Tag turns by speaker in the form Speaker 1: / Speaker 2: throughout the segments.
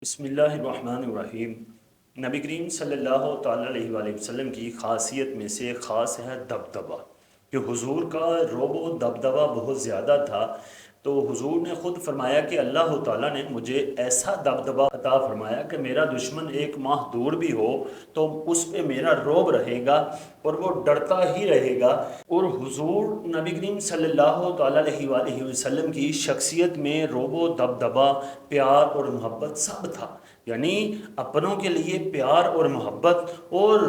Speaker 1: بسم اللہ الرحمن الرحیم۔ نبی کریم صلی اللہ تعالیٰ علیہ وآلہ وسلم کی خاصیت میں سے خاص ہے دبدبہ، کہ حضور کا رعب و دبدبہ بہت زیادہ تھا۔ تو حضور نے خود فرمایا کہ اللہ تعالیٰ نے مجھے ایسا دبدبہ عطا فرمایا کہ میرا دشمن ایک ماہ دور بھی ہو تو اس پہ میرا رعب رہے گا اور وہ ڈرتا ہی رہے گا۔ اور حضور نبی کریم صلی اللہ تعالیٰ علیہ وآلہ وسلم کی شخصیت میں رعب و دبدبہ، پیار اور محبت سب تھا، یعنی اپنوں کے لیے پیار اور محبت، اور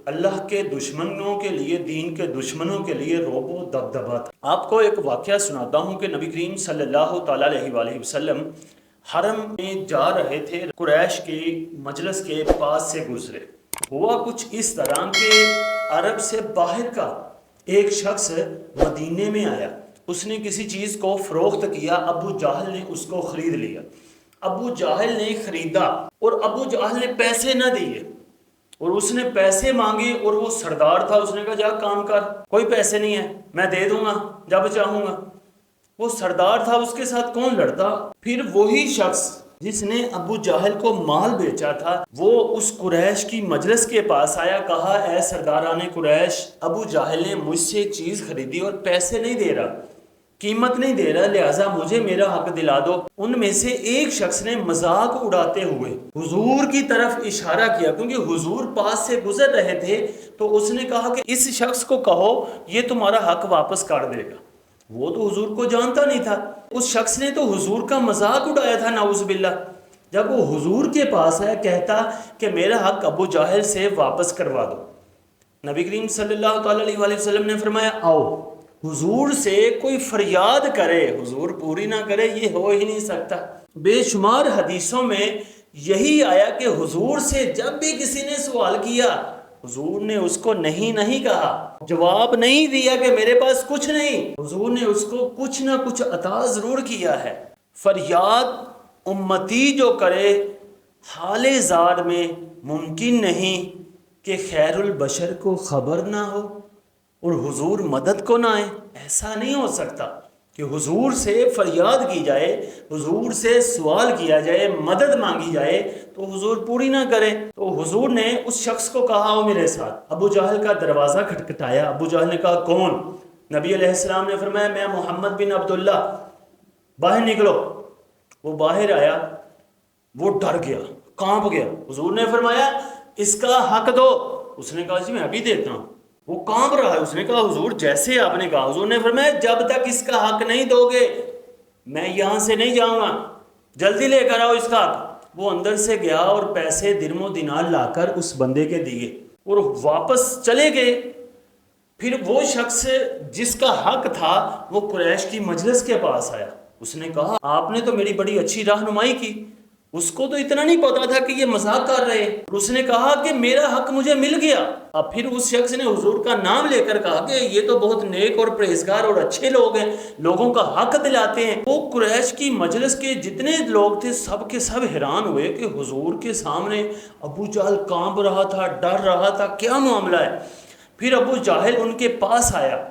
Speaker 1: اللہ کے دشمنوں کے لیے، دین کے دشمنوں کے لیے رعب و دبدبہ تھا۔ آپ کو ایک واقعہ سناتا ہوں کہ نبی کریم صلی اللہ تعالیٰ علیہ وآلہ وسلم حرم میں جا رہے تھے، قریش کے مجلس کے پاس سے گزرے۔ ہوا کچھ اس طرح کہ عرب سے باہر کا ایک شخص مدینے میں آیا، اس نے کسی چیز کو فروخت کیا، ابو جہل نے اس کو خرید لیا۔ ابو جہل نے خریدا اور ابو جہل نے پیسے نہ دیے، اور اس نے پیسے مانگے، اور وہ سردار تھا، اس نے کہا جا کام کر، کوئی پیسے نہیں ہے، میں دے دوں گا جب چاہوں گا۔ وہ سردار تھا، اس کے ساتھ کون لڑتا؟ پھر وہی شخص جس نے ابو جہل کو مال بیچا تھا، وہ اس قریش کی مجلس کے پاس آیا، کہا اے سرداران قریش، ابو جہل نے مجھ سے چیز خریدی اور پیسے نہیں دے رہا، قیمت نہیں دے رہا، لہٰذا مجھے میرا حق دلا دو۔ ان میں سے ایک شخص نے مذاق اڑاتے ہوئے حضور کی طرف اشارہ کیا، کیونکہ حضور پاس سے گزر رہے تھے، تو اس نے کہا کہ اس شخص کو کہو یہ تمہارا حق واپس کر دے گا۔ وہ تو حضور کو جانتا نہیں تھا، اس شخص نے تو حضور کا مذاق اڑایا تھا، نعوذ باللہ۔ جب وہ حضور کے پاس آیا، کہتا کہ میرا حق ابو جہل سے واپس کروا دو۔ نبی کریم صلی اللہ تعالیٰ علیہ وآلہ وسلم نے فرمایا آؤ، حضور سے کوئی فریاد کرے، حضور پوری نہ کرے، یہ ہو ہی نہیں سکتا۔ بے شمار حدیثوں میں یہی آیا کہ حضور سے جب بھی کسی نے سوال کیا، حضور نے اس کو نہیں کہا، جواب نہیں دیا کہ میرے پاس کچھ نہیں، حضور نے اس کو کچھ نہ کچھ عطا ضرور کیا ہے۔ فریاد امتی جو کرے حال زار میں ممکن نہیں کہ خیر البشر کو خبر نہ ہو اور حضور مدد کو نہ آئے، ایسا نہیں ہو سکتا کہ حضور سے فریاد کی جائے، حضور سے سوال کیا جائے، مدد مانگی جائے تو حضور پوری نہ کرے۔ تو حضور نے اس شخص کو کہا آؤ میرے ساتھ۔ ابو جہل کا دروازہ کھٹکھٹایا، ابو جہل نے کہا کون؟ نبی علیہ السلام نے فرمایا میں محمد بن عبداللہ، باہر نکلو۔ وہ باہر آیا، وہ ڈر گیا، کانپ گیا۔ حضور نے فرمایا اس کا حق دو۔ اس نے کہا جی میں ابھی دیتا ہوں۔ وہ کانپ رہا ہے، اس نے کہا حضور جیسے آپ نے کہا۔ حضور نے فرمایا جب تک اس کا حق نہیں دو گے میں یہاں سے نہیں جاؤں گا، جلدی لے کر آؤ اس کا حق۔ وہ اندر سے گیا اور پیسے درم و دینار لا کر اس بندے کے دیے اور واپس چلے گئے۔ پھر وہ شخص جس کا حق تھا وہ قریش کی مجلس کے پاس آیا، اس نے کہا آپ نے تو میری بڑی اچھی رہنمائی کی، اس کو تو اتنا نہیں پتا تھا کہ یہ مذاق کر رہے ہیں۔ اس نے کہا کہ میرا حق مجھے مل گیا۔ اب پھر اس شخص نے حضور کا نام لے کر کہا کہ یہ تو بہت نیک اور پرہیزگار اور اچھے لوگ ہیں، لوگوں کا حق دلاتے ہیں۔ وہ قریش کی مجلس کے جتنے لوگ تھے سب کے سب حیران ہوئے کہ حضور کے سامنے ابو جہل کانپ رہا تھا، ڈر رہا تھا، کیا معاملہ ہے؟ پھر ابو جہل ان کے پاس آیا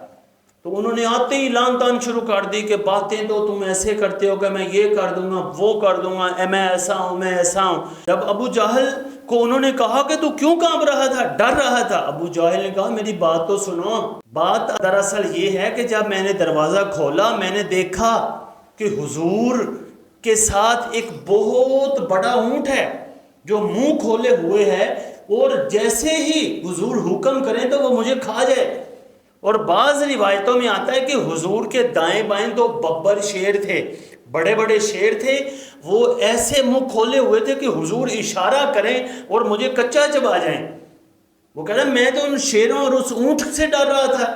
Speaker 1: تو انہوں نے آتے ہی لان تان شروع کر دی کہ باتیں تو تم ایسے کرتے ہو کہ میں یہ کر دوں گا، وہ کر دوں گا، میں ایسا ہوں، میں ایسا ہوں۔ جب ابو جہل کو انہوں نے کہا کہ تو کیوں کانپ رہا تھا، ڈر رہا تھا، ابو جہل نے کہا میری بات تو سنو۔ بات دراصل یہ ہے کہ جب میں نے دروازہ کھولا میں نے دیکھا کہ حضور کے ساتھ ایک بہت بڑا اونٹ ہے جو منہ کھولے ہوئے ہے، اور جیسے ہی حضور حکم کریں تو وہ مجھے کھا جائے۔ اور بعض روایتوں میں آتا ہے کہ حضور کے دائیں بائیں دو ببر شیر تھے، بڑے بڑے شیر تھے، وہ ایسے منہ کھولے ہوئے تھے کہ حضور اشارہ کریں اور مجھے کچا چبا جائیں۔ وہ کہہ رہا میں تو ان شیروں اور اس اونٹ سے ڈر رہا تھا،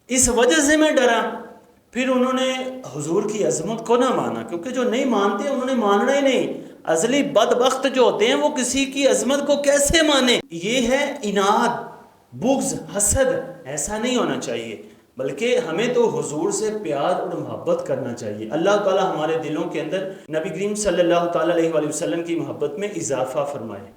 Speaker 1: اس وجہ سے میں ڈرا۔ پھر انہوں نے حضور کی عظمت کو نہ مانا، کیونکہ جو نہیں مانتے انہوں نے ماننا ہی نہیں۔ ازلی بدبخت جو ہوتے ہیں وہ کسی کی عظمت کو کیسے مانے؟ یہ ہے اناد، بغض، حسد۔ ایسا نہیں ہونا چاہیے، بلکہ ہمیں تو حضور سے پیار اور محبت کرنا چاہیے۔ اللہ تعالی ہمارے دلوں کے اندر نبی کریم صلی اللہ تعالیٰ علیہ وآلہ وسلم کی محبت میں اضافہ فرمائے۔